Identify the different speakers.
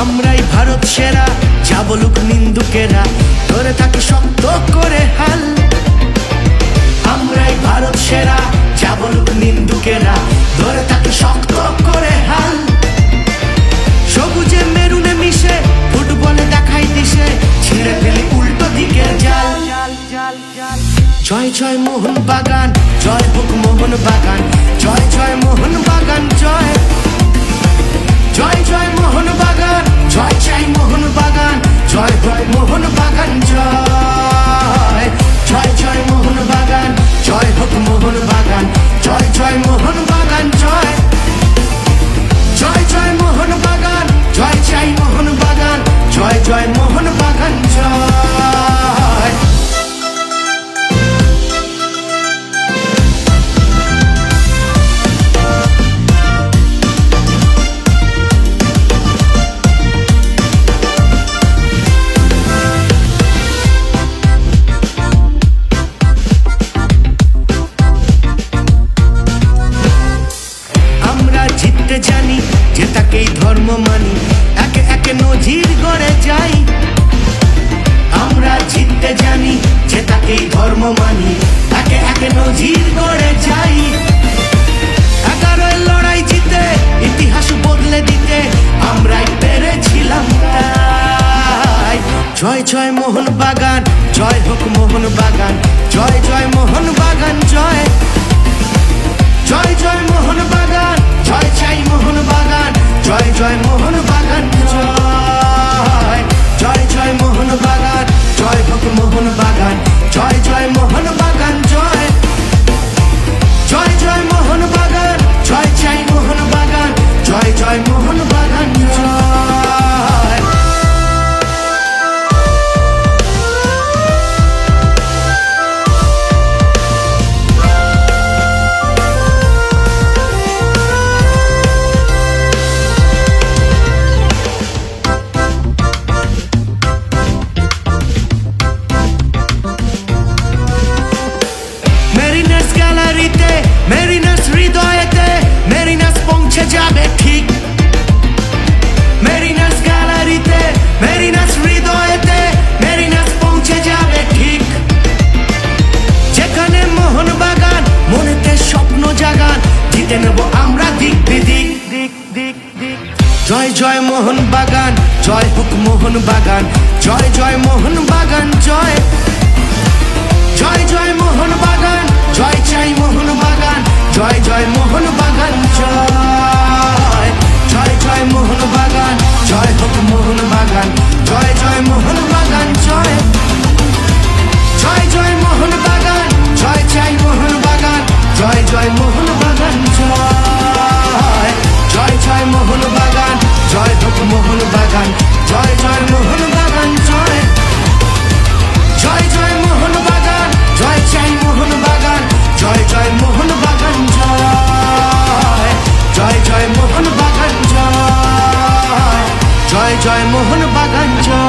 Speaker 1: আমরাই ভারত সেরা, যা বলুক নিন্দুকেরা, ধরে থাকি শক্ত করে হাল। আমরাই ভারত সেরা, যা বলুক নিন্দুকেরা, ধরে থাকি শক্ত করে হাল। সবুজে মেরুনে মিশে, ফুটবলে দেখাই দিশে, ছিঁড়ে ফেলি উল্টো দিকের জাল। জয় জয় মোহন বাগান, জয় হোক মোহন বাগান, জয় জয় মোহন বাগান জয়। জয় জয় মোহন বাগান, জয় চাই মোহন বাগান, জয় হোক মোহন বাগান জয়। জয় জয় মোহন বাগান, জয় হোক মোহন বাগান, জয় জয় মোহন বাগান জয়। জয় জয় মোহন বাগান, জয় চাই মোহন বাগান, জয় জয় মোহন বাগান জয়। জানি যে তাকেই ধর্ম মানি, একে একে নজির গড়ে যাই। আমরা জিততে জানি যে তাকেই ধর্ম মানি, একে একে নজির গড়ে যাই। 11 লড়াই জিতে ইতিহাস বদলে দিতে আমরাই পেরেছিলাম তাই। জয় জয় মোহন বাগান, জয় হোক মোহন বাগান, জয় জয় মোহন বাগান জয়। জয় জয় মোহন বাগান, জয় চাই মোহন বাগান, জয় জয় মোহন বাগান জয়। জয় জয় মোহন বাগান, জয় হোক মোহন বাগান, জয় জয় মোহন বাগান জয়। জয় জয় মোহন বাগান, জয় চাই মোহন বাগান, জয় জয় মোহন বাগান জয়। মেরিনাস হৃদয়েতে মেরিনাস পৌঁছে যাবে ঠিক। মেরিনাস গ্যালারিতে মেরিনাস হৃদয়েতে মেরিনাস পৌঁছে যাবে ঠিক। যেখানে মোহন বাগান মনেতে স্বপ্ন জাগান, জিতে নেব আমরা দিক বিদিক দিক দিক দিক। জয় জয় মোহন বাগান, জয় হোক মোহন বাগান, জয় জয় মোহন বাগান জয়। জয় জয় মোহন বাগান, জয় চাই মোহন বাগান, জয় জয় মোহন বাগান জয়। জয় জয় মোহন বাগান, জয় হোক মোহন বাগান, জয় জয় মোহন বাগান জয়। জয় জয় মোহন বাগান, জয় চাই মোহন বাগান, জয় জয় মোহন বাগান জয়। জয় জয় মোহন বাগান, জয় হোক মোহন বাগান, জয় জয় মোহন বাগান জয়। জয় জয় মোহন বাগান, জয় চাই মোহন বাগান, জয় জয় মোহন বাগান জয়। জয় জয় মোহন বাগান জয়, জয় জয় মোহন বাগান জয়।